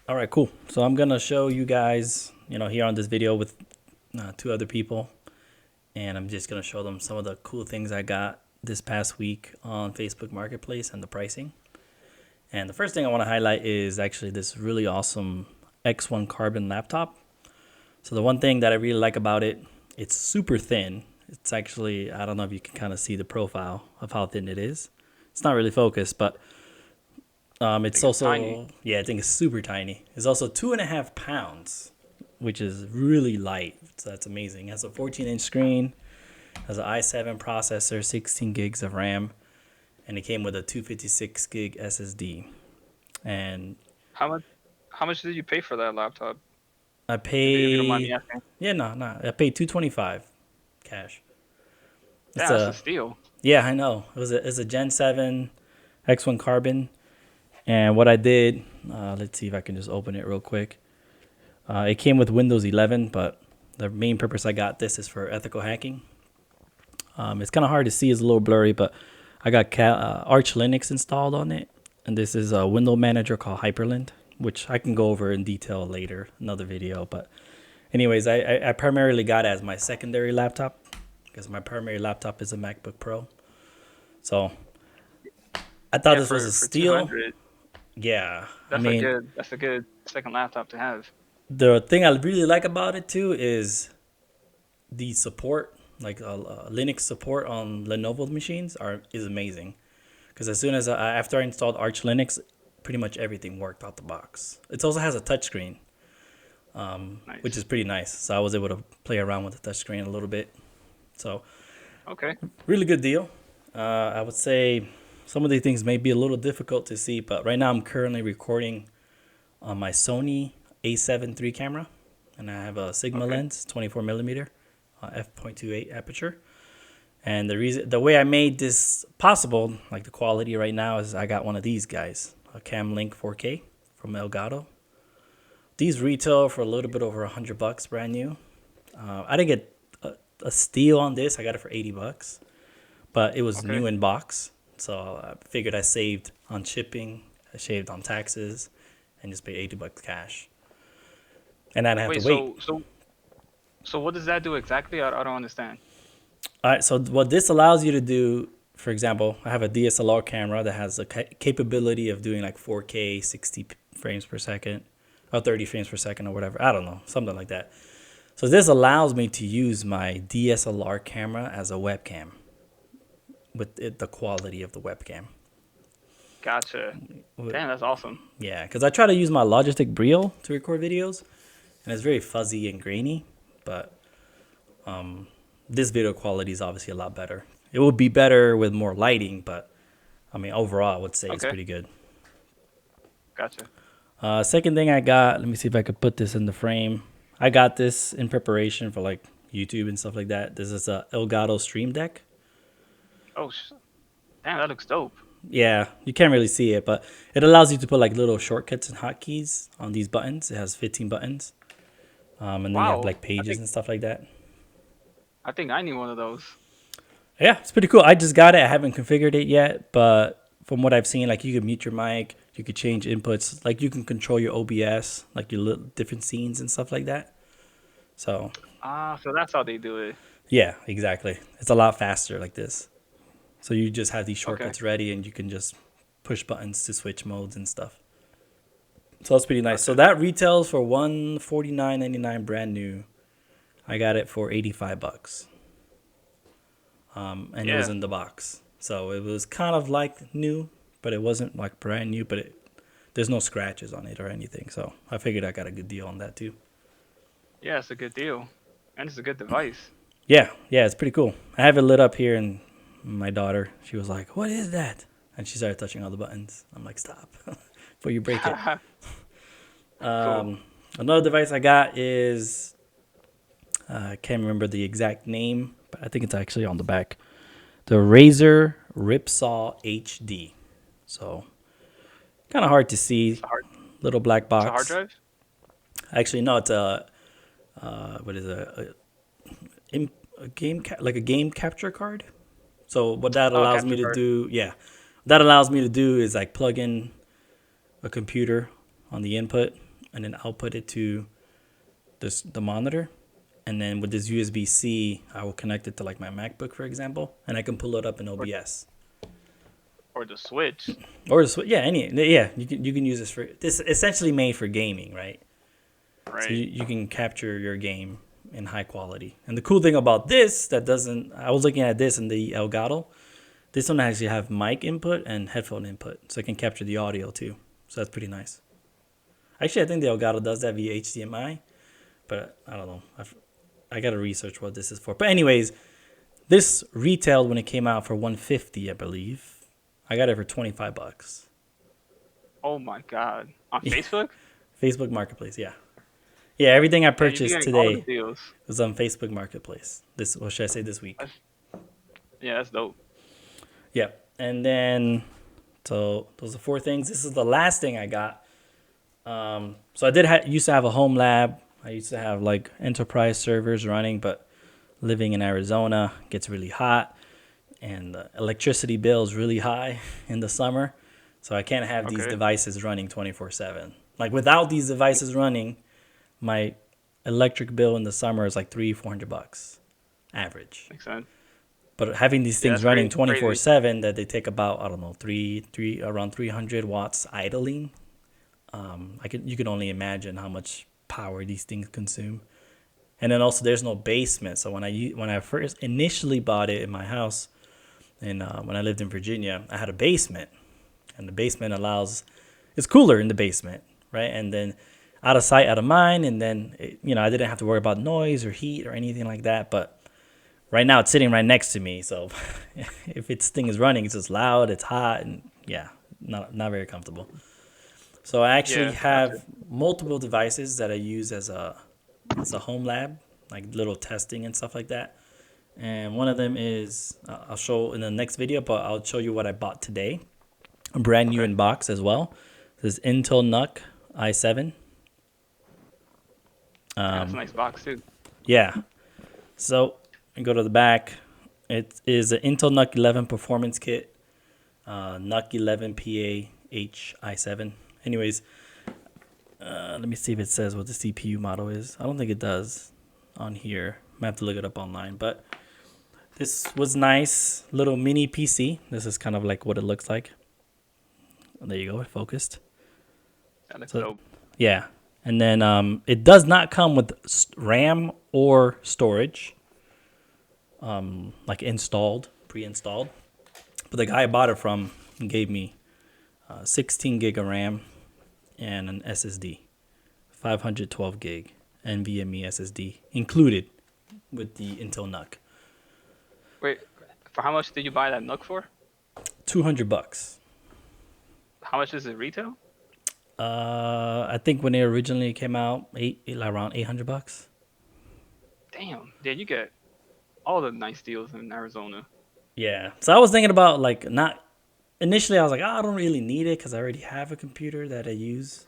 All right, cool. So I'm gonna show you guys, here on this video with two other people, and I'm just gonna show them some of the cool things I got this past week on Facebook Marketplace and the pricing. And the first thing I want to highlight is actually this really awesome X1 Carbon laptop. So the one thing that I really like about it, it's super thin. It's actually, I don't know if you can kind of see the profile of how thin it is. It's not really focused, but it's It's tiny. also, yeah, I think it's super tiny. It's also 2.5 pounds, which is really light. So that's amazing. It has a 14-inch screen, has an i7 processor, 16 gigs of RAM, and it came with a 256 gig SSD. And How much? How much did you pay for that laptop? I If you don't mind me paid, asking. yeah, no, I paid 225 cash. It's Yeah, that's a a, steal. yeah, I know. It's a Gen 7 X1 Carbon. And what I did, let's see if I can just open it real quick. It came with Windows 11, but the main purpose I got this is for ethical hacking. It's kind of hard to see; it's a little blurry, but I got Arch Linux installed on it, and this is a window manager called Hyperlint, which I can go over in detail later, another video. But anyways, I primarily got it as my secondary laptop because my primary laptop is a MacBook Pro. So I thought Yeah, this was a for steal. 200, Yeah, I mean, that's a good second laptop to have. the thing I really like about it too is the support, like Linux support on Lenovo machines, is amazing. Because as soon as after I installed Arch Linux, pretty much everything worked out the box. It also has a touchscreen, which is Nice. pretty nice. So I was able to play around with the touchscreen a little bit. So Okay. really good deal. I would say some of these things may be a little difficult to see, but right now I'm currently recording on my Sony A7 III camera, and I have a Sigma Okay. lens, 24 millimeter, f.28 aperture. And the way I made this possible, like the quality right now, is I got one of these guys, a Cam Link 4K from Elgato. These retail for a little bit over $100, brand new. I didn't get a steal on this. I got it for $80, but it was Okay. new in box. So I figured I saved on shipping, I saved on taxes, and just paid $80 cash. And I didn't have to Wait. wait. So what does that do exactly? I don't understand. All right, so what this allows you to do, for example, I have a DSLR camera that has the capability of doing like 4K, 60 frames per second, or 30 frames per second, or whatever. I don't know, something like that. So this allows me to use my DSLR camera as a webcam with the quality of the webcam. Gotcha. Damn, that's awesome. Yeah, because I try to use my Logitech Brio to record videos, and it's very fuzzy and grainy, but this video quality is obviously a lot better. It would be better with more lighting, but I mean, overall, I would say it's Okay. pretty good. Gotcha. Second thing I got, let me see if I could put this in the frame. I got this in preparation for like YouTube and stuff like that. This is a Elgato Stream Deck. Oh, damn, that looks dope. Yeah, you can't really see it, but it allows you to put like little shortcuts and hotkeys on these buttons. It has 15 buttons, and then you have Wow. like pages and stuff like that. I think I need one of those. Yeah, it's pretty cool. I just got it. I haven't configured it yet, but from what I've seen, like you can mute your mic, you could change inputs, like you can control your OBS, like your little different scenes and stuff like that. So Ah, so that's how they do it. yeah, exactly. It's a lot faster like this. So you just have these Okay. shortcuts ready, and you can just push buttons to switch modes and stuff. So that's pretty nice. So Gotcha. that retails for $149.99 brand new. I got it for $85, and it was Yeah. in the box. So it was kind of like new, but it wasn't like brand new. But there's no scratches on it or anything. So I figured I got a good deal on that too. Yeah, it's a good deal. And it's a good device. Yeah, it's pretty cool. I have it lit up here, and my daughter, she was like, "What is that?" And she started touching all the buttons. I'm like, "Stop, before you break it." Cool. Another device I got is I can't remember the exact name, but I think it's actually on the back. The Razer Ripsaw HD. So kind of hard to It's see. a hard Little black it's a hard box. drive? Actually, no, it's a what is it? A game like a game capture card. So what that Oh, allows me capture to card. do, yeah, that allows me to do is like plug in a computer on the input, and then output it to the monitor. And then with this USB-C, I will connect it to like my MacBook, for example, and I can pull it up in Or, OBS. or the Switch. Or you can use this for this essentially made for gaming, right? Right. So you can capture your game in high quality. And the cool thing about this that doesn't, I was looking at this in the Elgato. This one actually have mic input and headphone input, so it can capture the audio too. So that's pretty nice. Actually, I think the Elgato does that via HDMI, but I don't know. I gotta research what this is for. But anyways, this retailed when it came out for $150, I believe. I got it for $25. Oh my God. On Facebook? Facebook Marketplace, yeah. Yeah, everything I Yeah, you be purchased getting all the today deals. was on Facebook Marketplace. What should I say, this week? Yeah, that's dope. Yeah. And then, so those are 4 things. This is the last thing I got. So I used to have a home lab. I used to have like enterprise servers running, but living in Arizona gets really hot and the electricity bill is really high in the summer. So I can't have these Okay. devices running 24/7. Like without these devices running, my electric bill in the summer is like $300-400 average. Makes sense. But having these Yeah, things that's running crazy. 24/7 that they take about, I don't know, around 300 watts idling. You can only imagine how much power these things consume. And then also there's no basement. So when I first initially bought it in my house, and when I lived in Virginia, I had a basement, and the basement it's cooler in the basement, right? And then out of sight, out of mind, and then I didn't have to worry about noise or heat or anything like that. But right now it's sitting right next to me, so if its thing is running, it's just loud, it's hot, and yeah, not very comfortable. So I actually Yeah, gotcha. have multiple devices that I use as a home lab, like little testing and stuff like that. And one of them is I'll show in the next video, but I'll show you what I bought today, brand new Okay. in box as well. This is Intel NUC i7. Yeah, that's a nice box too. Yeah. So I go to the back. It is an Intel NUC 11 performance kit, NUC 11 PA-H i7. Anyways, let me see if it says what the CPU model is. I don't think it does on here. I have to look it up online. But this was nice, little mini PC. This is kind of like what it looks like. There you go, it focused. That looks So dope. yeah, and then it does not come with RAM or storage, like pre-installed. But the guy I bought it from gave me 16 gig of RAM and an SSD, 512 gig NVMe SSD included with the Intel NUC. Wait, for how much did you buy that Nook for? $200. How much is it retail? I think when it originally came out, around $800. Damn, dude, you get all the nice deals in Arizona. Yeah. So I was thinking about like not initially. I was like, I don't really need it because I already have a computer that I use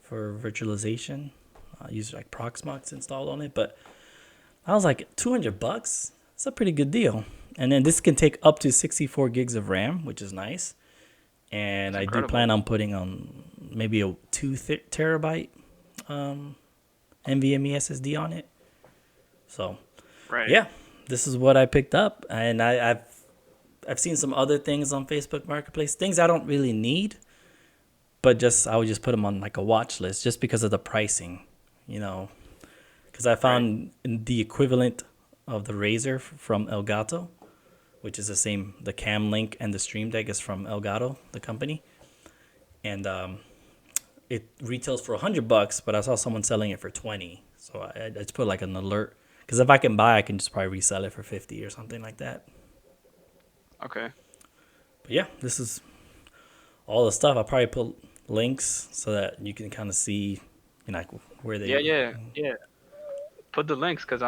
for virtualization. I use like Proxmox installed on it, but I was like, $200. That's a pretty good deal. And then this can take up to 64 gigs of RAM, which is nice. And That's I do incredible. plan on putting on maybe a 2 terabyte NVMe SSD on it. So Right. yeah, this is what I picked up, and I've seen some other things on Facebook Marketplace, things I don't really need, but I would just put them on like a watch list just because of the pricing, because I found the equivalent of the Razer from Elgato, which is the Cam Link and the Stream Deck is from Elgato, the company, and it retails for $100, but I saw someone selling it for 20, so I just put like an alert. Because if I can buy, I can just probably resell it for 50 or something like that. Okay. But yeah, this is all the stuff. I'll probably put links so that you can kind of see, like where they. Yeah. Put the links, cause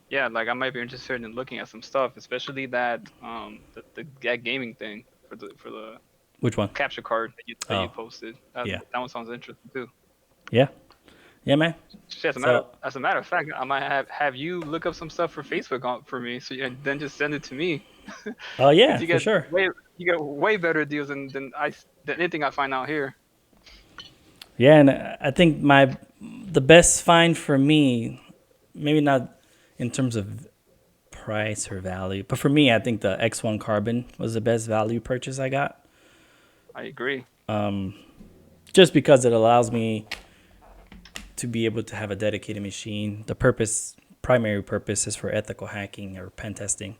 yeah, like I might be interested in looking at some stuff, especially that that gaming thing for the Which one? capture card that you Oh, posted. That yeah, that one sounds interesting too. yeah, yeah, man. Shit, So, as a matter of fact, I might have you look up some stuff for Facebook for me, and then just send it to me, oh yeah, because for sure. you get way better deals than anything I find out here. Yeah, and I think the best find for me, maybe not in terms of price or value, but for me, I think the X1 Carbon was the best value purchase I got. I agree. Just because it allows me to be able to have a dedicated machine. The primary purpose is for ethical hacking or pen testing,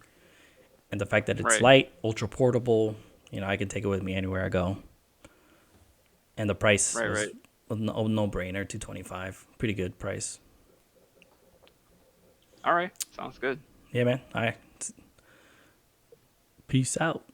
and the fact that it's Right. light, ultra portable, I can take it with me anywhere I go. And the price Right. was Right. a no brainer, 225, pretty good price. All right. Sounds good. Yeah, man. All right, peace out.